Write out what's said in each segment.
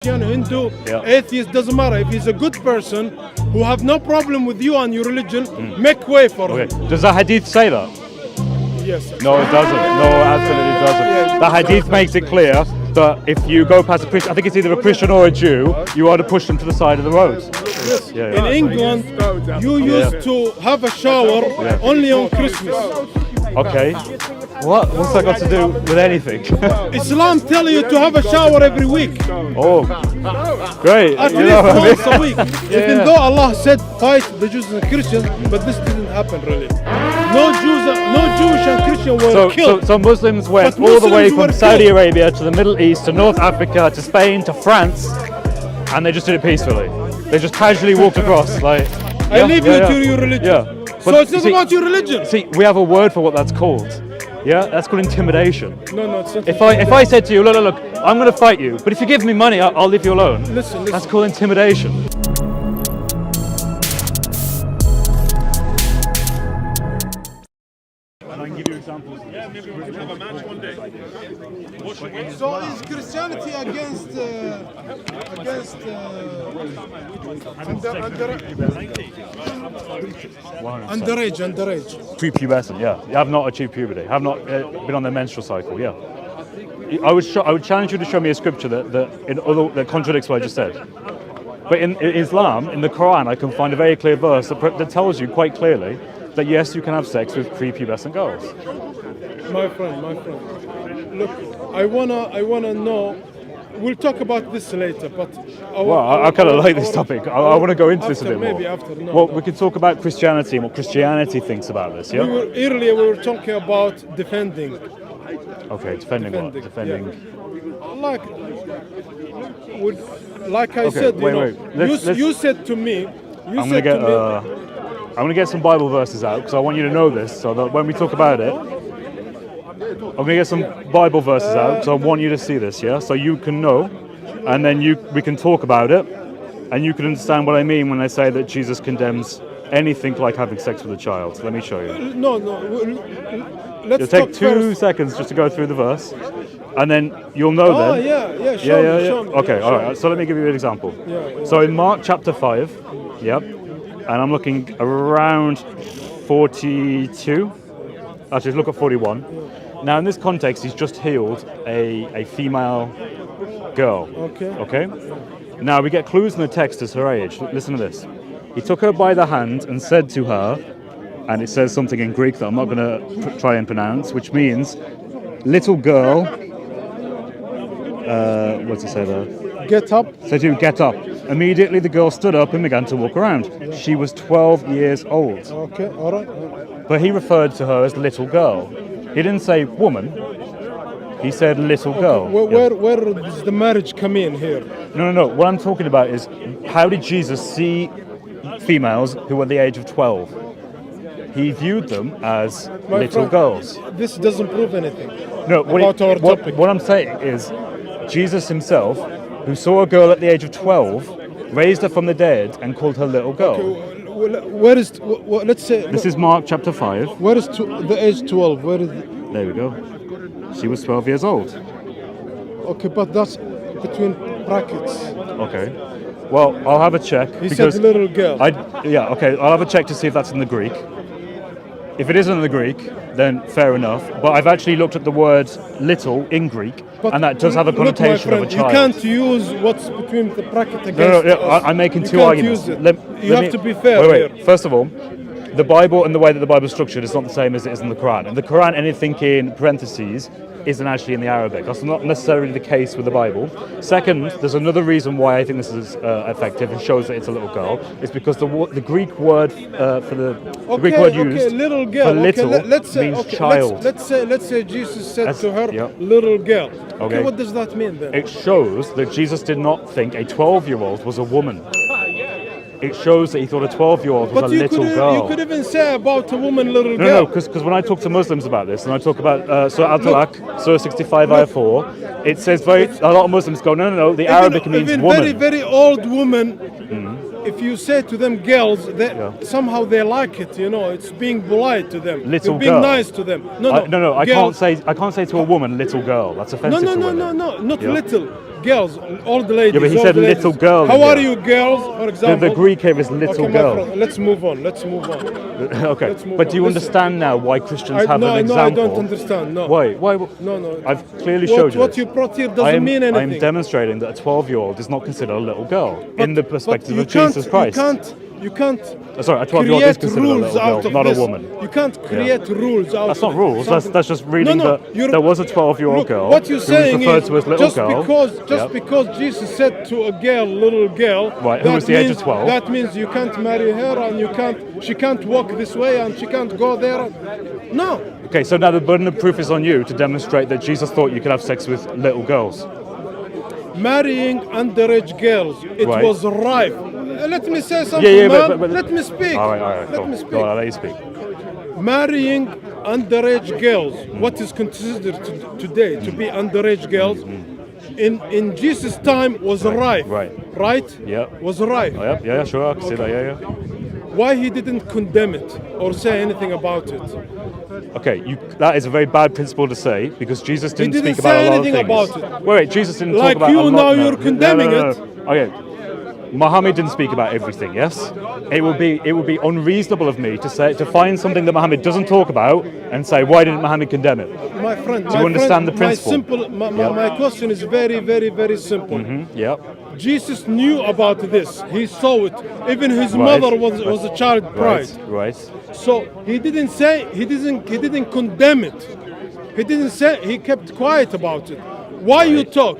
Hindu, atheist, doesn't matter. If he's a good person who have no problem with you and your religion, make way for him. Does the hadith say that? Yes. No, it doesn't. No, absolutely doesn't. The hadith makes it clear that if you go past a Christian, I think it's either a Christian or a Jew, you are to push them to the side of the road. Yes. In England, you used to have a shower only on Christmas. Okay. What's that got to do with anything? Islam tell you to have a shower every week. Oh, great. At least once a week. Even though Allah said fight the Jews and Christians, but this didn't happen really. No Jewish and Christian were killed. So Muslims went all the way from Saudi Arabia to the Middle East to North Africa to Spain to France, and they just did it peacefully. They just casually walked across. Like, I leave you to your religion. Yeah. So it's not about your religion. See, we have a word for what that's called. Yeah, that's called intimidation. No, it's not. If I said to you, look, I'm going to fight you, but if you give me money, I'll leave you alone. Listen. That's called intimidation. And I can give you examples. Yeah, maybe we can have a match one day. So is Christianity against underage? Prepubescent, yeah. You have not achieved puberty. Have not been on their menstrual cycle, yeah. I would challenge you to show me a scripture that contradicts what I just said. But in Islam, in the Quran, I can find a very clear verse that tells you quite clearly that yes, you can have sex with prepubescent girls. My friend, look, I wanna know. We'll talk about this later, but I kind of like this topic. I want to go into this a bit more. Maybe after. No, well, we can talk about Christianity and what Christianity thinks about this. Yeah. Earlier we were talking about defending. Okay, defending what? Defending. Yeah. Like I said, wait. You said to me. I'm gonna get some Bible verses out because I want you to know this, so that when we talk about it, I'm gonna get some Bible verses out because I want you to see this, yeah, so you can know, and then we can talk about it, and you can understand what I mean when I say that Jesus condemns anything like having sex with a child. Let me show you. No. Let's It'll take 2 seconds just to go through the verse, and then you'll know then. Yeah. Show me. Okay, all right. So let me give you an example. Yeah. So in Mark chapter 5, and I'm looking around 42. Actually, look at 41. Now, in this context, he's just healed a female girl. Okay. Now, we get clues in the text as her age. Listen to this. He took her by the hand and said to her, and it says something in Greek that I'm not going to try and pronounce, which means, little girl, what's it say there? Get up. Said to get up. Immediately the girl stood up and began to walk around. She was 12 years old. Okay, all right. But he referred to her as little girl. He didn't say woman. He said little girl. Where does the marriage come in here? No. What I'm talking about is how did Jesus see females who were the age of 12? He viewed them as little girls. This doesn't prove anything. No, about our topic. What I'm saying is Jesus himself, who saw a girl at the age of 12, raised her from the dead and called her little girl. Okay, where is, let's say... This is Mark chapter 5. Where is the age 12? Where is There we go. She was 12 years old. Okay, but that's between brackets. Okay. Well, I'll have a check. He said little girl. I'll have a check to see if that's in the Greek. If it isn't in the Greek, then fair enough. But I've actually looked at the word little in Greek, and that does have a connotation of a child. You can't use what's between the bracket against us. I'm making two arguments. You have to be fair here. First of all, the Bible and the way that the Bible is structured is not the same as it is in the Quran. In the Quran, anything in parentheses isn't actually in the Arabic. That's not necessarily the case with the Bible. Second, there's another reason why I think this is effective and shows that it's a little girl. It's because the Greek word for the Greek word used little girl. for little means child. Let's say Jesus said to her, little girl. Okay, what does that mean then? It shows that Jesus did not think a 12-year-old was a woman. It shows that he thought a 12-year-old was a little girl. You could even say about a woman, little girl. No, because when I talk to Muslims about this, and I talk about Surah Al-Talaq, Surah 65, Ayah 4, it says a lot of Muslims go, no, the Arabic means woman. Very, very old women, if you say to them girls, somehow they like it, it's being polite to them. Little You're being girl. nice to them. I can't say to a woman, little girl. That's offensive to women. No, not little. girls, all the ladies. Yeah, but he all said the ladies. little girl How are here. you, girls? For The example. Greek here is little Okay, my girl. friend, let's move on. Let's move on. Okay, Let's move but on. do you Listen. understand now why Christians have no, an no, I example? don't understand. No. Why? Why? No. I've clearly showed you What this. you brought here doesn't mean anything. I'm demonstrating that a 12-year-old is not considered a little girl in the perspective you of Jesus Christ. You can't. Sorry, a 12-year-old is create considered a rules little out girl, of not this. a woman. You can't create rules out That's of not rules. something. That's just reading No, that you're- there was a 12-year-old Look, girl what you're who was saying referred is to as little girl. just because Jesus said to a girl, little girl, Right, who was the age of 12. That means you can't marry her and she can't walk this way and she can't go there. No. Okay, so now the burden of proof is on you to demonstrate that Jesus thought you could have sex with little girls. Marrying underage girls, it Right. was rife. Let me say something, Yeah, man. but Let me speak. All right, Let cool. me speak. Go on, I'll let you speak. Marrying underage girls, what is considered today to be underage girls, in Jesus' time was rife. Right? Yeah. Was rife. Oh, yeah, sure, I can see that, yeah. Why he didn't condemn it or say anything about it? Okay, that is a very bad principle to say because Jesus didn't, didn't speak about say a lot of anything things. about it. Wait, Jesus didn't Like talk about you a lot. now, no. you're condemning no. it. Okay, Muhammad didn't speak about everything. Yes, it would be unreasonable of me to find something that Muhammad doesn't talk about and say why didn't Muhammad condemn it? My friend, Do you understand the principle? My question is very, very, very simple. Yeah. Jesus knew about this. He saw it. Even his Right. mother was a child bride. Right. So he didn't condemn it. He didn't say. He kept quiet about it. Why you talk?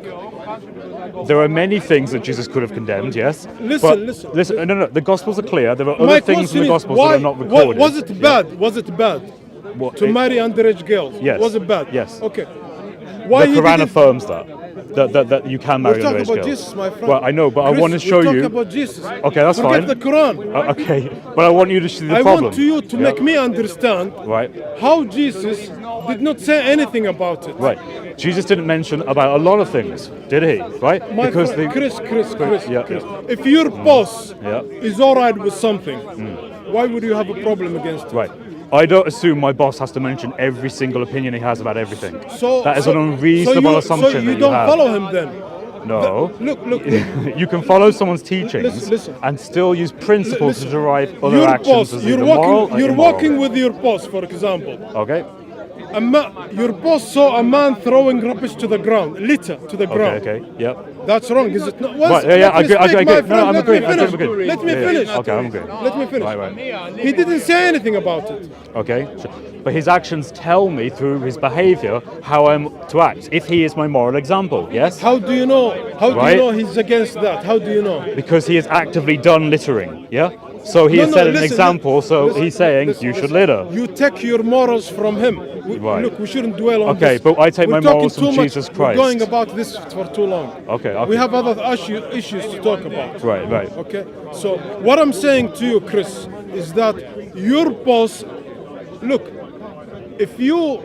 There are many things that Jesus could have condemned, yes. Listen. No. The Gospels are clear. There are My other things in question the is, Gospels why, that are not recorded. Was it bad? Was it bad What, to marry underage girls? Yes. Was it bad? Yes. Okay. Why The he Quran didn't? affirms that you can marry We're talking underage about girls. Jesus, my friend. Well, I know, but I Chris, want to show we're you. talking about Jesus. Okay, that's Forget fine. the Quran. Okay, but I want you to see the I problem. want you to make me understand Right. how Jesus did not say anything about it. Right. Jesus didn't mention about a lot of things, did he? Right? My friend, Chris, Yeah. if your boss Yeah. is all right with something, why would you have a problem against it? Right. I don't assume my boss has to mention every single opinion he has about everything. So That is an unreasonable assumption So you that you don't have. follow him then? No. Look. You can follow someone's teachings Listen. and still use principles Listen. to derive other Your actions boss, as you're either moral or you're immoral. walking with your boss, for example. Okay. Your boss saw a man throwing rubbish to the ground, litter to the ground. Okay. Yep. That's wrong, is it not? Right, yeah, I agree. My No, friend, I'm let agreeing. me finish. Let me Yeah, finish. Okay, I'm agreeing. Let me finish. Right. He didn't say anything about it. Okay, sure. But his actions tell me through his behavior how I'm to act. If he is my moral example, yes? How do you know? How do Right. you know he's against that? How do you know? Because he has actively done littering, yeah? So he has set an example, so he's saying you should litter. You take your morals from him. Right. Look, we shouldn't dwell on Okay, this. but I take We're my talking morals from too much. Jesus We're Christ. going about this for too long. Okay. We have other issues to talk about. Right. Okay. So what I'm saying to you, Chris, is that your boss. Look, if you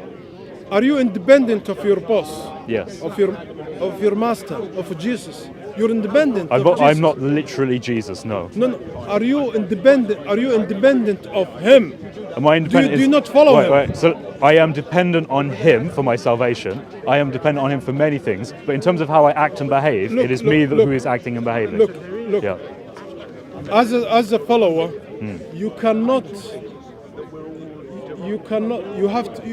are you independent of your boss, Yes. of your master, of Jesus. You're independent of Jesus. I'm not literally Jesus, no. No. Are you independent? Are you independent of him? Am I independent? Do you not follow him? Right. So I am dependent on him for my salvation. I am dependent on him for many things. But in terms of how I act and behave, it is me who is acting and behaving. Look. Yeah. As a follower, you cannot. You have to.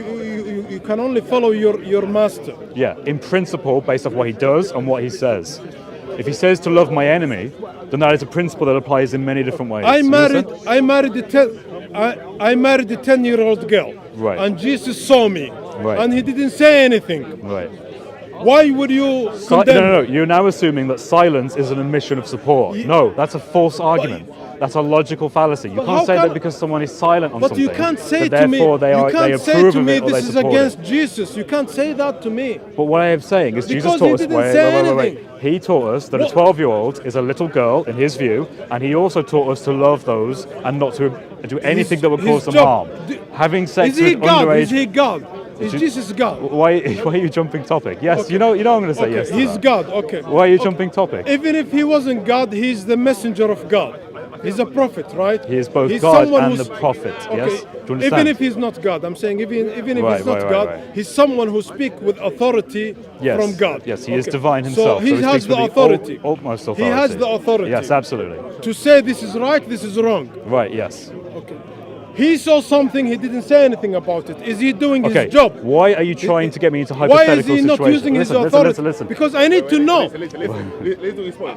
You can only follow your master. Yeah. In principle, based off what he does and what he says. If he says to love my enemy, then that is a principle that applies in many different ways. I You married understand? I married a 10-year-old girl. Right. And Jesus saw me. Right. And he didn't say anything. Right. Why would you condemn? No. You're now assuming that silence is an admission of support. No, that's a false argument. That's a logical fallacy. You But can't how say can- that because someone is silent on But something. you can't say that to me. therefore they You they can't say approve to of me it or they this is support against it. Jesus. You can't say that to me. But what I am saying is Jesus Because taught he us. didn't Wait. say He taught us that What? a 12-year-old is a little girl in his view, and he also taught us to love those and not to do anything that would his cause them job- harm. d- Having sex Is he with God? underage. Is he God? Is Jesus God? Why are you jumping topic? Yes, Okay. you know I'm going to say Okay, yes. to he's that. God. Okay. Why are you jumping topic? Even if he wasn't God, he's the messenger of God. He's a prophet, right? He is both He's God someone and who's- the prophet, yes? Do you understand? Even if he's not God, I'm saying even if Right, he's not right, God, right. he's someone who speaks with authority Yes. from God. Yes, he is divine himself. So he he has speaks the with authority. utmost authority. He has the authority. Yes, absolutely. To say this is right, this is wrong. Right, yes. Okay. He saw something, he didn't say anything about it. Is he doing Okay, his job? why are you trying to get me into Why hypothetical is he not situations? using his Listen, authority? listen. Because I need to know.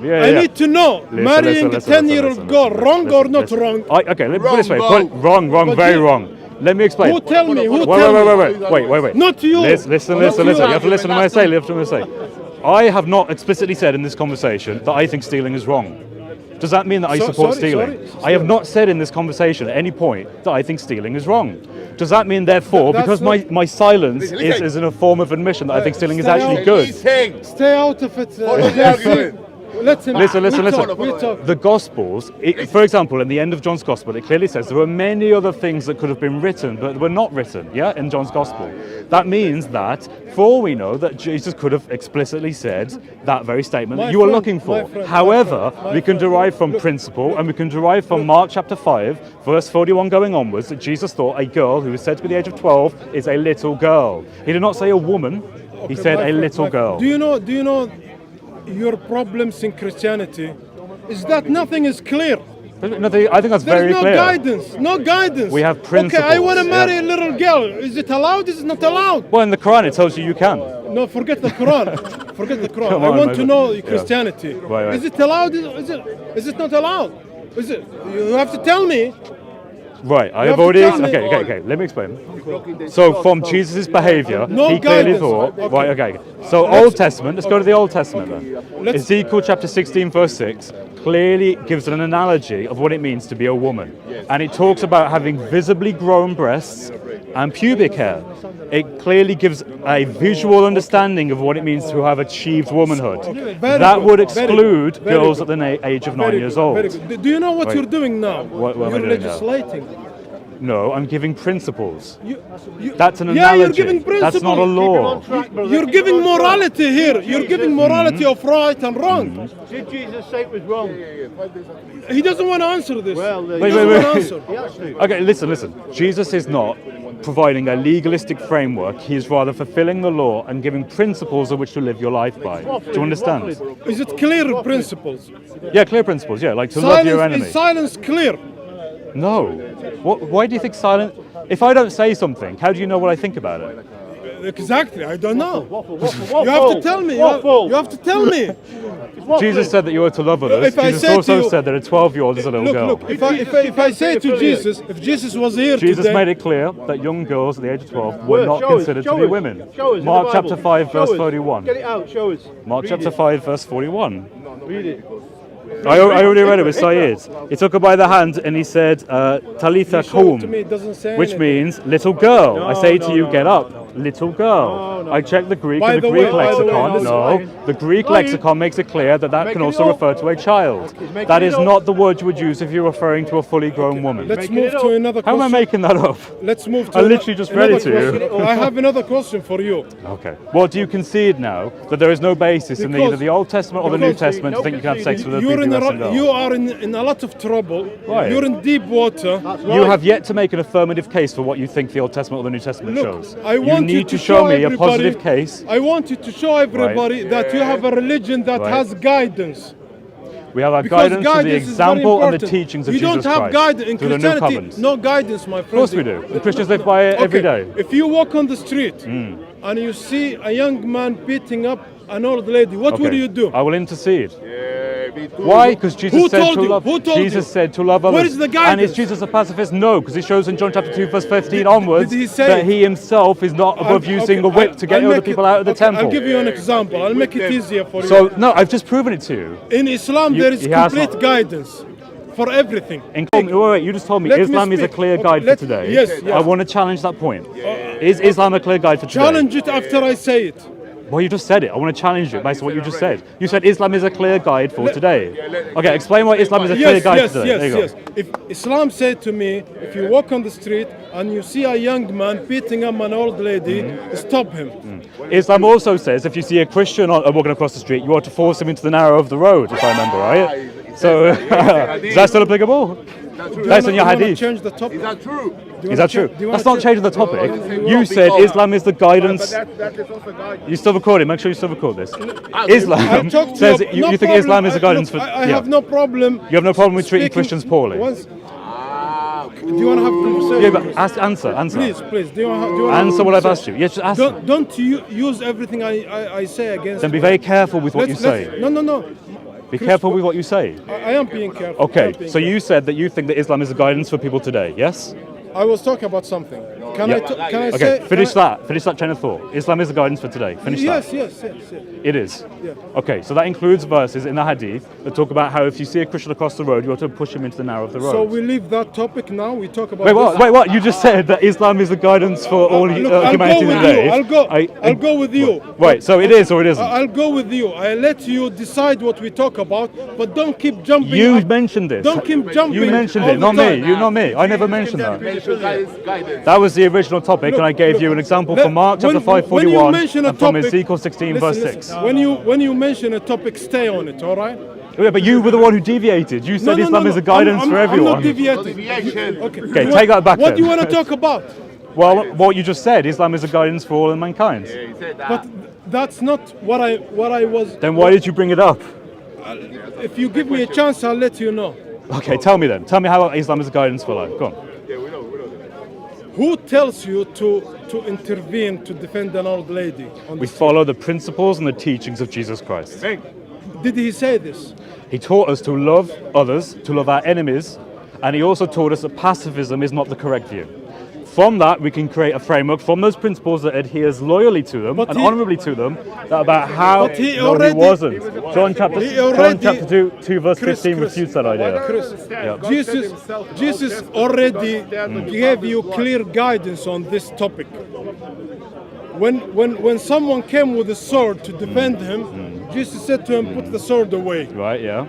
Yeah, I need to know. Marrying a 10-year-old girl, wrong or not wrong? Okay, let me put it this way. Wrong, But very you- wrong. Let me explain. Who tell me? Who Wait, tell me? wait. Not you. Listen. Not you. You have to listen to what I say. I have not explicitly said in this conversation that I think stealing is wrong. Does that mean that I support stealing? I have not said in this conversation at any point that I think stealing is wrong. Does that mean, therefore, That's because not- my silence is in a form of admission that I think stealing is actually good? Stay out of it. Let him. Listen. We talk. The Gospels, for example, in the end of John's Gospel, it clearly says there were many other things that could have been written, but were not written, in John's Gospel. That means that, for all we know, that Jesus could have explicitly said that very statement that you were looking for. However, we can derive from principle, and we can derive from Mark chapter 5, verse 41 going onwards, that Jesus thought a girl who is said to be the age of 12 is a little girl. He did not say a woman, he said a little girl. Do you know your problems in Christianity is that nothing is clear. I think that's very There's clear. No guidance. We have principles. Okay, I want to marry a little girl. Is it allowed? Is it not allowed? Well, in the Quran it tells you can. No, forget the Quran. Forget the Quran. Come I on, want to mate. know Christianity. Right. Is it allowed? Is it not allowed? Is it? You have to tell me. Right, I You have have to already. tell me. Okay, let me explain. So, from Jesus' behavior, No he clearly guidance. thought. Okay. Right, okay. So, Old Testament, let's go to the Old Testament then. Let's- Ezekiel chapter 16, verse 6, clearly gives an analogy of what it means to be a woman. And it talks about having visibly grown breasts and pubic hair. It clearly gives a visual understanding of what it means to have achieved womanhood. Very That good, would very exclude good, very girls good. at the age of 9 Very years good, old. very good. Do you know what Right. you're doing now? What am I you're doing now? legislating. No, I'm giving principles. You, That's an yeah, analogy. you're giving principles. That's not a law. You're giving morality here. You're giving morality of right and wrong. Did Jesus say it was wrong? He doesn't want to answer this. Well, he Wait, doesn't wait, want wait. to answer. He has to. Okay, listen. Jesus is not providing a legalistic framework. He is rather fulfilling the law and giving principles of which to live your life by. Do you understand? Is it clear principles? Yeah, clear principles. Yeah, like to love your enemy. Is silence clear? No. Why do you think silent? If I don't say something, how do you know what I think about it? Exactly, I don't know. Waffle. You have to tell me. You have to tell me. Jesus said that you are to love others. If I Jesus say to also you- said that a 12-year-old is a little girl. Look. If I say to Jesus, if Jesus was here Jesus today, made it clear that young girls at the age of 12 were not Show us, considered to show be us, women. show us in the Mark Bible. chapter 5, Show verse us. 31. Get it out, show us. Mark Read chapter it. 5, verse 41. Read it. I already read it with Sayyid. He took her by the hand and he said, Talitha show it to me, kum, it doesn't say which anything. means little girl. I say to you, no, get no. up, little girl. I checked the Greek By and the the Greek way, lexicon. listen, No, the Greek lexicon makes it clear that Making can it also up. refer to a child. making That it is up. not the word you would use if you're referring to a fully grown woman. Let's Making move it to up. another How am I question. making that up? Let's move to I literally just read it to you. question. I have another question for you. Okay. Well, do you concede now that there is no basis in Because- either the Old Testament or the New because Testament to think you can have sex with a prepubescent girl? You are in a lot of trouble. Why? You're in deep water. You have yet to make an affirmative case for what you think the Old Testament or the New Testament Look, shows. I You want need to show me a positive case. I want you to show everybody that you have a religion that Right. has guidance. We have our Because guidance through the guidance is very example and the important. teachings of you Jesus don't have Christ guidance in through the New Christianity. Covenant. No guidance, my friend. Of course we do. And Christians live by it every day. If you walk on the street and you see a young man beating up an old lady, what would you do? I will intercede. Why? Because Jesus Who said told to you? love. Who told Jesus you? said to love others. Where is the And guidance? is Jesus a pacifist? No, because it shows in John chapter 2, verse 15 onwards did he say that it? he himself is not above using a whip to get I'll other make people it- out of the okay, temple. I'll give you an example. I'll make it easier for So you. no, I've just proven it to you. In Islam, You- there is he has complete not. guidance for everything. Wait, you just told me Let me Islam is a speak. clear Okay, guide for let- today. yes, yes. I want to challenge that point. Is Islam a clear guide for today? Challenge it after I say it. Well, you just said it. I want to challenge it based on what you just said. You said Islam is a clear guide for today. Okay, explain why Islam is a clear guide for today. There you go. If Islam said to me, if you walk on the street and you see a young man beating up an old lady, stop him. Islam also says if you see a Christian walking across the street, you are to force him into the narrow of the road, if I remember right. So is that still applicable? Based on your Do you wanna hadith. change the topic? true? Is that true? Do you wanna That's not change- changing the topic. You said Islam is the guidance. You still recording? Make sure you still record this. Islam Talk to says you- that you no think problem. Islam is the guidance Look, for. I have no problem. You have no problem with treating speaking- Christians poorly. Do you want to have a conversation? Yeah, but answer. Please. Do you want Answer what I've asked you. Yeah, just ask. Don't you use everything I say against. Then be me. very careful with what you say. No. Be careful with what you say. I am being careful. I Okay, am being so you careful. said that you think that Islam is a guidance for people today, yes? I was talking about something. Can Yeah. can I Okay, say? finish can I- that. Finish that chain of thought. Islam is a guidance for today. Finish Yes. that. It is. Yeah. Okay, so that includes verses in the Hadith that talk about how if you see a Christian across the road, you ought to push him into the narrow of the road. So we leave that topic now. We talk about. Wait, what? this. Wait, what? You just said that Islam is the guidance for all Look, I'll humanity go with today. you. I'll go with you. Right, so it is or it isn't. I'll go with you. I let you decide what we talk about, but don't keep jumping. You up. mentioned this. Don't keep jumping. You mentioned all it, the not me. time. You, not me. I never mentioned that. Guidance. That was the original topic, Look, and I gave look, you an example let- from Mark chapter when- 5, when you 41, mention a and from topic- Ezekiel 16, verse 6. When you mention a topic, stay on it. All right. Yeah, but you were the one who deviated. You said Islam is a guidance I'm for I'm everyone. not deviating. Deviation. Okay. Okay, take that back What then. do you want to talk about? Well, what you just said, Islam is a guidance for all of mankind. He said that. But that's not what I was. Then why did you bring it up? If you give me a chance, I'll let you know. Okay, tell me then. Tell me how Islam is a guidance for life. Go on. Who tells you to intervene to defend an old lady? We follow the principles and the teachings of Jesus Christ. Did he say this? He taught us to love others, to love our enemies, and he also taught us that pacifism is not the correct view. From that, we can create a framework from those principles that adheres loyally to them But and he- honourably to them that about how But he no, already- he wasn't. John chapter he already- 2 verse Chris, 15 Chris, refutes that idea. Chris, Yeah. Jesus already gave you clear guidance on this topic. When someone came with a sword to defend him, Jesus said to him, "Put the sword away." Right, yeah.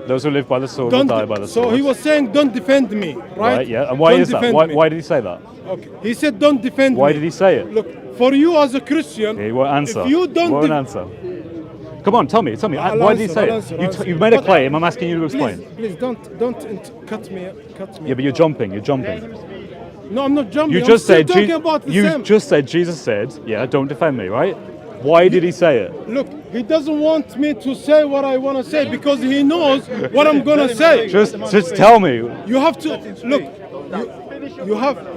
Those who live by the sword will die by the sword. So he was saying, "Don't defend me," right? Right, yeah. And why Don't is that? defend Why, me. why did he say that? Okay. He said, "Don't defend Why me." did he say it? Look, for you as a Christian, He won't answer. if you don't He won't def- answer. Come on, tell me. I'll Why did he answer, say I'll it? answer, I'll answer. You've made a But- claim. I'm asking you to explain. please don't cut me. Yeah, but you're jumping. You're jumping. No, I'm not jumping. You I'm just still said. talking about the you same. just said. Jesus said, "Yeah, don't defend me." Right? Why did he say it? Look, he doesn't want me to say what I want to say because he knows what I'm gonna say. Just tell me. You have to look. You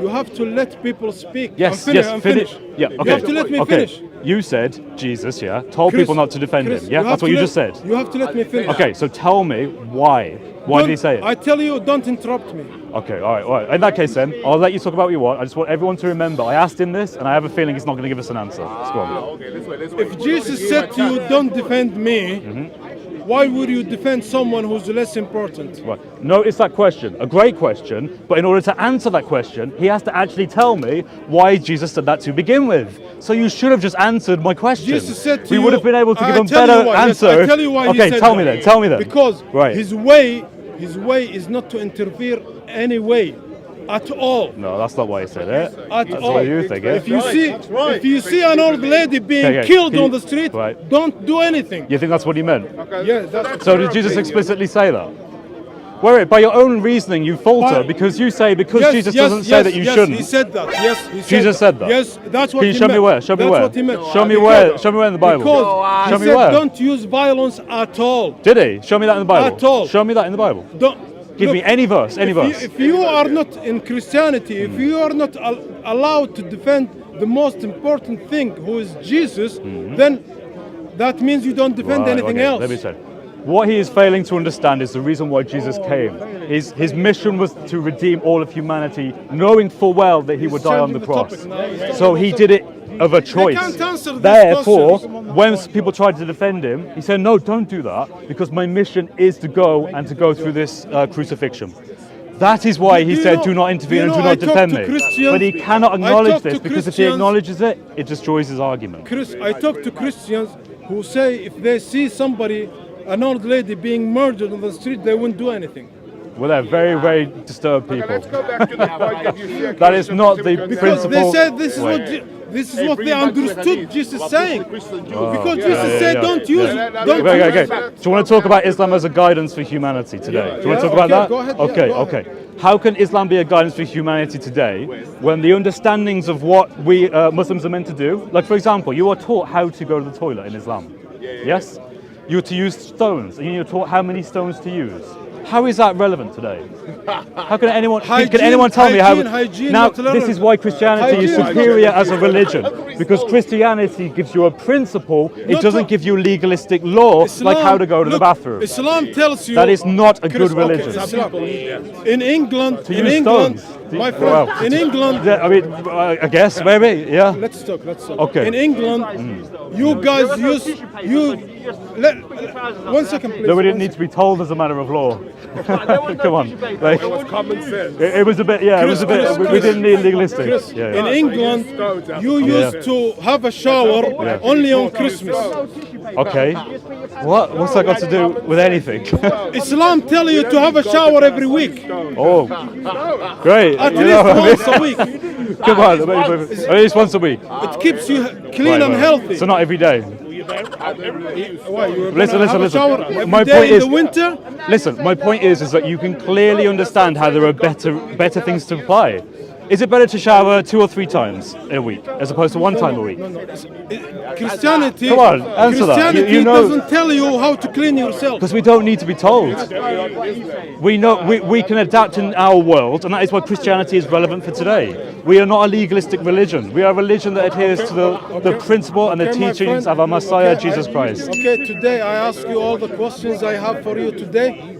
have to let people speak. Yes, I'm yes. finished. Yeah. Okay. You have to let me okay. finish. You said Jesus, yeah, told Chris, people not to defend Chris, him. Yeah, have that's what to you let- just said. You have to let me finish. Okay, so tell me why. Why did he say it? I tell you, don't interrupt me. Okay, all right. In that case, then I'll let you talk about what you want. I just want everyone to remember. I asked him this, and I have a feeling he's not going to give us an answer. Let's go on. Okay, this way. If Jesus said to you, "Don't defend me," why would you defend someone who's less important? Right. Notice that question, a great question, but in order to answer that question, he has to actually tell me why Jesus said that to begin with. So you should have just answered my question. Jesus said to we you, would have been able to give I him tell you better why, yes, answer. I tell you why he Okay, said tell me that. then. Tell me then. Because right. his way is not to interfere any way at all. No, that's not why he said it. At That's all. what you think, eh? If you see an old lady being Okay, killed can on you- the street, right. don't do anything. You think that's what he meant? Yeah, that's So did Jesus explicitly say that? Wait, by your own reasoning, you falter By- because you say Yes, Jesus yes, doesn't say yes, that you yes, shouldn't. He said that. Yes, he said Jesus said that? Yes, that's what Can you he show meant. me where? Show me that's where? what he meant. Show me Because- where? Show me where in the Bible. Because Show he me said, where. "Don't use violence at all." Did he? Show me that in the Bible. At all. Show me that in the Bible. Don't Give me any verse, any verse. If you are not in Christianity, if you are not allowed to defend the most important thing, who is Jesus, then that means you don't defend Right, anything okay, else. Let me say. What he is failing to understand is the reason why Jesus came. His mission was to redeem all of humanity, knowing full well that he would die on the changing the cross. topic now. He's So he did it of a choice. can't answer these Therefore, questions. when people tried to defend him, he said, "No, don't do that, because my mission is to go through this crucifixion." That is why he Do you said, know- "Do not intervene and you do know, not I talk defend to me." Christians- But he cannot I acknowledge talk this to because if he Christians- acknowledges it, it destroys his argument. Chris, I talk to Christians who say if they see somebody, an old lady being murdered on the street, they wouldn't do anything. Well, they're very, very disturbed people. Let's go back to the point that you see. That is not the Because principle. they said this is Wait. what This is what they understood Jesus saying. Because Jesus said, yeah. don't use it. Don't Okay. use Do you want to talk about Islam as a guidance for humanity today? Do you want to talk about that? Go ahead, Okay, go ahead. okay. How can Islam be a guidance for humanity today when the understandings of what we Muslims are meant to do, like for example, you are taught how to go to the toilet in Islam. Yes? You're to use stones, and you're taught how many stones to use. How is that relevant today? How can anyone tell me how? Hygiene, Now, not tolerance. this is why Christianity is Hygiene. superior as a religion, because Christianity gives you a principle. It Not doesn't to- give you legalistic law like how to go to the look, bathroom. Islam tells you That is not a good Okay, religion. Islam. In England, To use stones. my friend, Well, in England, I mean, I guess maybe, yeah. let's talk. Okay. In England, you guys one second, please. No, we didn't need to be told as a matter of law. Come on, like Common sense. it was a bit, yeah, it was a bit. We didn't need legalistic. Chris, Yeah, in yeah. England, you used to have a shower only on Christmas. Okay. What's that got to do with anything? Islam tell you to have a shower every week, Oh, great. at You know least what I mean? once a week. Come on, at least once a week. It keeps you clean and healthy. So not every day. Why, you were Listen, gonna have a listen. shower every My day point in is- the winter? Listen, my point is that you can clearly understand how there are better things to apply. Is it better to shower 2 or 3 times a week as opposed to 1 time a week? Christianity, Come on, answer that. Christianity You know- doesn't tell you how to clean yourself. Because we don't need to be told. We know we can adapt in our world, and that is why Christianity is relevant for today. We are not a legalistic religion. We are a religion that adheres to the principle and the Okay, my teachings friend. of our Messiah, Okay, Jesus Christ. Okay, today I ask you all the questions I have for you today.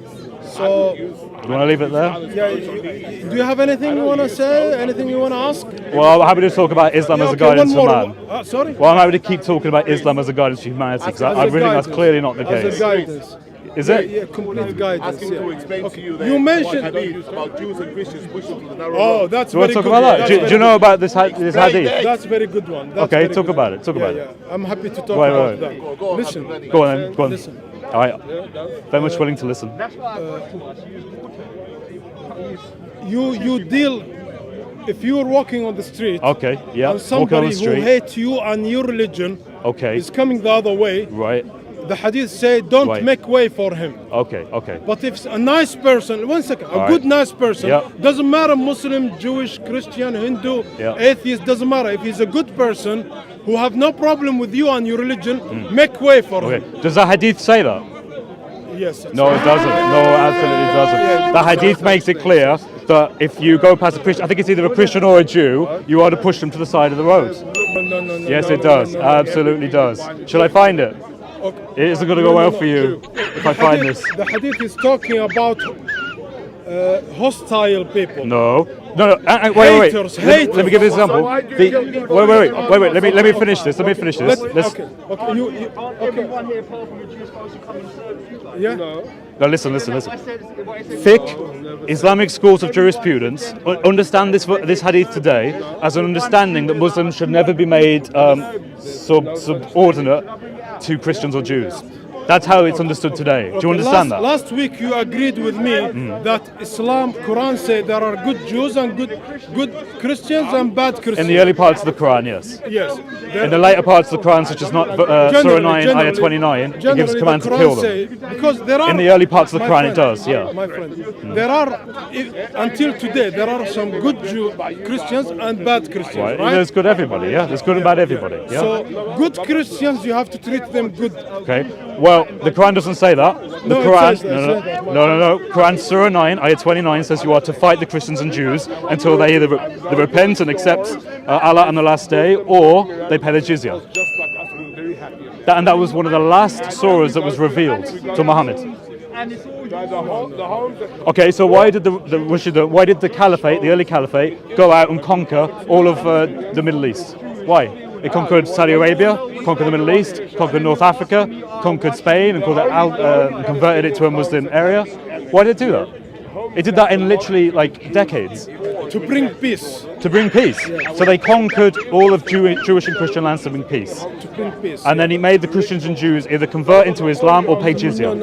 So, You want to leave it there? yeah, do you have anything you want to say? Anything you want to ask? Well, I'm happy to talk about Islam as a Okay, guidance one for more. man. Sorry? Well, I'm happy to keep talking about Islam as a guidance for humanity, because I As a really think that's guidance. clearly not the As case. a guidance. Is Yeah, it? yeah, complete guidance. Ask him to Yeah. explain Okay. to you that You mentioned. about Jews and Christians pushing to the narrow Oh, road. that's Do you want very to talk good. about that? That's Do you very know good. about this hadith? That's very good one. That's Okay, very talk good about one. it, talk Yeah, about it. yeah. I'm happy to talk Wait, about wait. that. Go on, Listen. I'm ready. Go on then, go on. Listen. All right. Very much willing to listen. You deal. If you are walking on the street, Okay, yeah. and Walking on somebody the who street. hates you and your religion Okay, is coming the other way, right. the hadith say don't Right. make way for him. Okay, okay. But if a nice person, one second, a All good right. nice person, Yeah. doesn't matter Muslim, Jewish, Christian, Hindu, Yeah. atheist, doesn't matter. If he's a good person who have no problem with you and your religion, make way for Okay. him. Does the hadith say that? Yes. No, it doesn't. No, absolutely doesn't. The hadith makes it clear that if you go past a Christian, I think it's either a Christian or a Jew, you are to push them to the side of the road. No. Yes, no, it does. no. Absolutely does. Shall I find it? Okay. It isn't going to go well for you if I find this. The hadith is talking about hostile people. No. Wait. Haters, Let me give you an example. why do The- you- wait. Let me finish this. Okay. Let's. Okay. You, okay. Yeah. No, listen. Thick Islamic schools of jurisprudence understand this hadith today as an understanding that Muslims should never be made subordinate to Christians or Jews. That's how it's understood today. Do you understand that? Last week you agreed with me that Islam, Quran say there are good Jews and good Christians and bad Christians. In the early parts of the Quran, yes. Yes. In the later parts of the Quran, such as Surah 9, Ayah 29, it gives command to kill them. Because there are, In the early parts of the my Quran, it friend, does, yeah. My friend, there are, until today, there are some good Christians and bad Christians, Right? right? There's good everybody, yeah. There's good and bad everybody, yeah. So good Christians, you have to treat them good. Okay. Well, the Quran doesn't say that. The No, it Quran, says that. no. Quran Surah 9, Ayah 29 says you are to fight the Christians and Jews until they either they repent and accept Allah on the last day, or they pay the Jizya. And that was one of the last surahs that was revealed to Muhammad. Okay, so why did why did the caliphate, the early caliphate, go out and conquer all of the Middle East? Why? It conquered Saudi Arabia, conquered the Middle East, conquered North Africa, conquered Spain, and converted it to a Muslim area. Why did it do that? It did that in literally like decades. To bring peace. To bring peace. So they conquered all of Jewish and Christian lands to bring peace. To bring peace. And then he made the Christians and Jews either convert into Islam or pay jizya.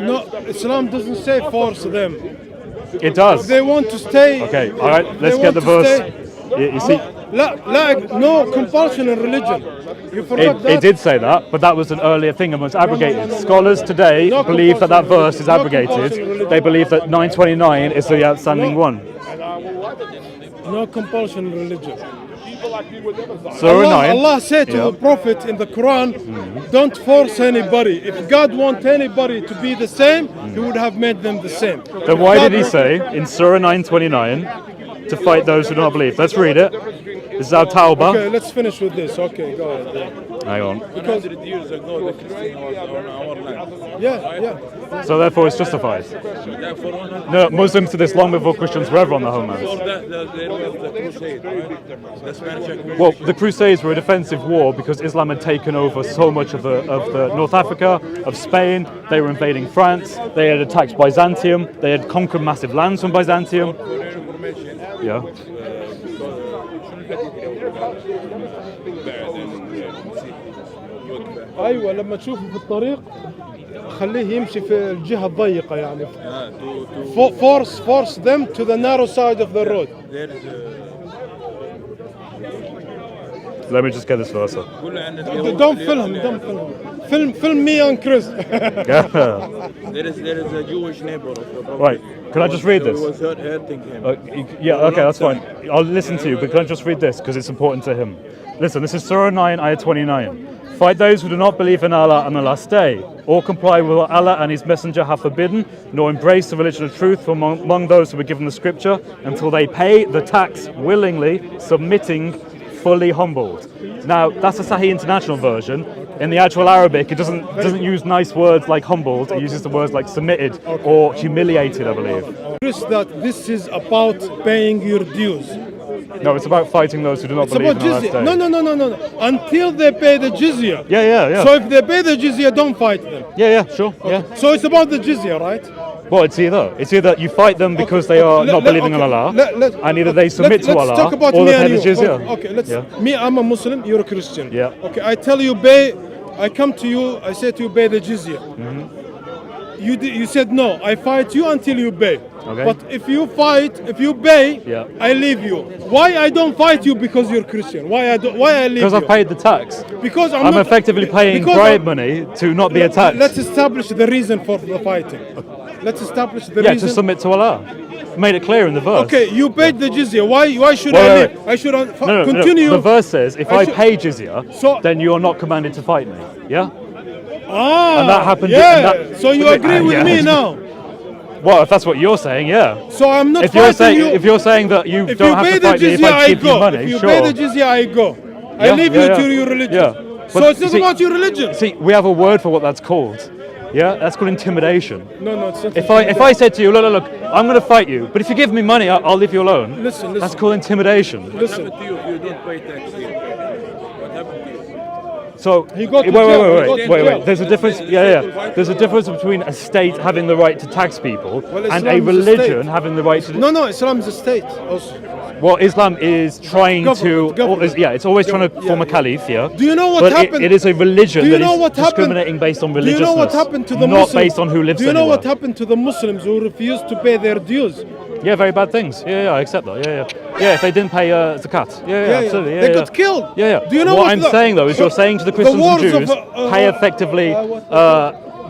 No, Islam doesn't say force them. It does. They want to stay. Okay, all right, let's they get want the to verse. stay- You see, No compulsion in religion. You forgot that. it did say that, but that was an earlier thing and was abrogated. Scholars today No believe that compulsion. verse is No abrogated. compulsion in religion. They believe that 929 is the outstanding one. No compulsion in religion. Surah 9. Allah said to the Prophet in the Quran, don't force anybody. If God wanted anybody to be the same, He would have made them the same. Then why did He say in Surah 929 to fight those who do not believe? Let's read it. This is our Tawbah. Okay, let's finish with this. Okay, go ahead. Hang on. 100 years ago, the Christian was on our land. Yeah. So therefore it's justified. Therefore, 100 No, Muslims did this long before Christians were ever on the homeland. there was the crusade, right? The Spanish Inquisition. Well, the Crusades were a defensive war because Islam had taken over so much of the North Africa, of Spain. They were invading France. They had attacked Byzantium. They had conquered massive lands from Byzantium. For your information, Yeah. ايوه لما تشوفه في الطريق خليه يمشي في الجهه الضيقه يعني. Force them to the narrow side of the road. Let me just get this verse up. Don't film film me and Chris. Yeah. There is a Jewish neighbor of the Prophet. Right. Can I just read this? Who was hurting him. Yeah, okay, that's fine. I'll listen to you, but can I just read this because it's important to him? Listen, this is Surah 9, Ayah 29. Fight those who do not believe in Allah on the last day, or comply with what Allah and His Messenger have forbidden, nor embrace the religion of truth from among those who were given the scripture, until they pay the tax willingly, submitting, fully humbled. Now, that's a Sahih International version. In the actual Arabic, it doesn't use nice words like humbled. It uses the words like submitted or humiliated, I believe. Chris, that this is about paying your dues. No, it's about fighting those who do not It's believe about in the last jizya. day. No. Until they pay the jizya. Yeah. So if they pay the jizya, don't fight them. Yeah, sure. Yeah. So it's about the jizya, right? Well, it's either you fight them because they are not believing in Allah, and either they submit to Allah, talk about or me they pay and the you. jizya. Okay, Yeah. me, I'm a Muslim, you're a Christian. Yeah. Okay, I tell you pay, I come to you, I say to you pay the jizya. You said no, I fight you until you pay. Okay. But if you pay, Yeah. I leave you. Why I don't fight you because you're Christian? Why I leave Because you? I've paid the tax. Because I'm I'm not, effectively paying because bribe money to not be attacked. Let's establish the reason for the fighting. Let's establish the Yeah, reason. to submit to Allah. Made it clear in the verse. Okay, you paid the jizya. Why should I leave? I should No, continue. The verse says if I I should- pay jizya, So- then you are not commanded to fight me. Yeah. And that happened- Yeah. and that- So you agree with Yeah. me now? Well, if that's what you're saying, yeah. So I'm not If you're fighting saying you. if you're saying that you If don't you have pay to the fight me if jizya, I I give go. you money, If you sure. pay the jizya, I go. I Yeah, leave yeah, you yeah. to your religion. Yeah. So But it's not see- about your religion. See, we have a word for what that's called. Yeah, that's called intimidation. No, it's not. If I said to you, look, I'm going to fight you, but if you give me money, I'll leave you alone. Listen. That's called intimidation. What happened to you if you don't pay tax here? What happened to you? So He got to wait, jail. He got to wait. jail. There's a difference. Yeah. There's a difference between a state having the right to tax people and Islam a is a religion state. having the right to. No, Islam is a state also. Well, Islam is trying Government. it's always trying to form a Yeah. caliph. Yeah. Do you know what But happened? it is a religion Do you that know is what happened? discriminating based on Do you religiousness. know what happened to the not Muslims? based on who lives Do you know anywhere. what happened to the Muslims who refused to pay their dues? Yeah, very bad things. Yeah, I accept that. Yeah, if they didn't pay zakat. Yeah, absolutely. Yeah, They yeah. got killed. Yeah. Do you know what what I'm the- saying though is you're saying to the Christians and wars of, Jews, pay effectively.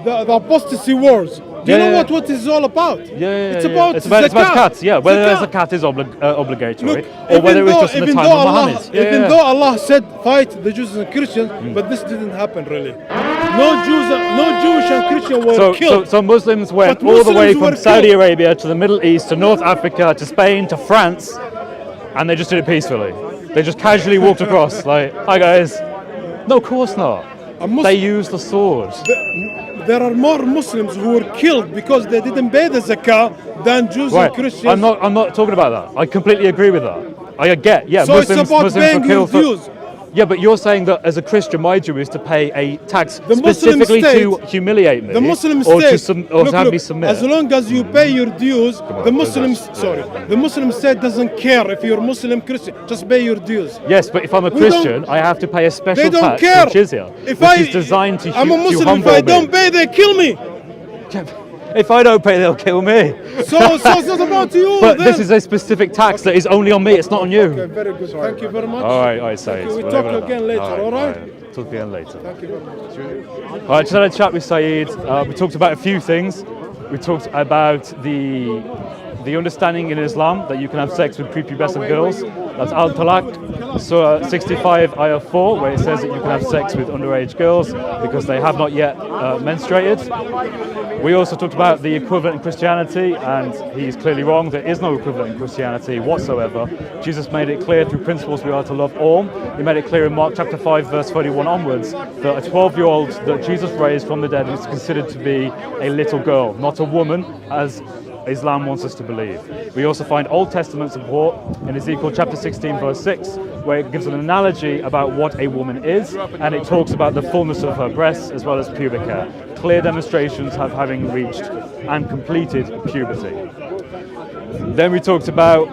The apostasy wars. Do you Yeah, know yeah. what is all about? Yeah, It's yeah. about it's about zakat. Yeah, whether Zakat. zakat is obligatory Look, or whether it was just in the even time though of Allah, Muhammad. Yeah, even yeah. though Allah said fight the Jews and Christians, but this didn't happen really. No Jewish and Christian were killed. So Muslims went But all the way Muslims from were Saudi killed. Arabia to the Middle East to North Africa to Spain to France, and they just did it peacefully. They just casually walked across, like, "Hi guys." No, of course not. They used the sword. There are more Muslims who were killed because they didn't pay the zakah than Jews and Christians. I'm not talking about that. I completely agree with that. I get, yeah, So Muslims, it's about Muslims paying were your killed dues. Yeah, but you're saying that as a Christian, my duty is to pay a tax The Muslim specifically state- to humiliate me, The Muslim or state, to have me submit. as long as you pay your dues, the Muslim, business. the Muslim state doesn't care if you're Muslim, Christian. Just pay your dues. Yes, but if I'm a We Christian, I have to pay a special They don't tax care. called Jizya, If which is designed to I'm a Muslim. humble If I don't me. pay, they kill me. If I don't pay, they'll kill me. So it's not about you. But then. this is a specific tax that is only on me. It's not on you. Okay, very good. Thank you very much. All right, Saeed. We'll We'll talk leave it at again that. later, all right? Talk again later. Thank you very much. All right, just had a chat with Saeed. We talked about a few things. We talked about the understanding in Islam that you can have sex with prepubescent girls. That's Al-Talaq, Surah 65, Ayah 4, where it says that you can have sex with underage girls because they have not yet menstruated. We also talked about the equivalent in Christianity, and he's clearly wrong. There is no equivalent in Christianity whatsoever. Jesus made it clear through principles we are to love all. He made it clear in Mark chapter 5, verse 31 onwards, that a 12-year-old that Jesus raised from the dead was considered to be a little girl, not a woman, as Islam wants us to believe. We also find Old Testament support in Ezekiel chapter 16 verse 6, where it gives an analogy about what a woman is, and it talks about the fullness of her breasts as well as pubic hair. Clear demonstrations of having reached and completed puberty. Then we talked about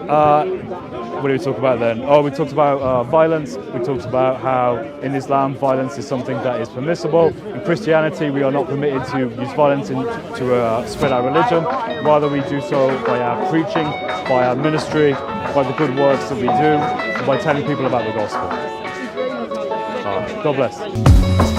what did we talk about then? Oh, we talked about violence. We talked about how in Islam violence is something that is permissible. In Christianity, we are not permitted to use violence to spread our religion. Rather, we do so by our preaching, by our ministry, by the good works that we do, and by telling people about the gospel. God bless.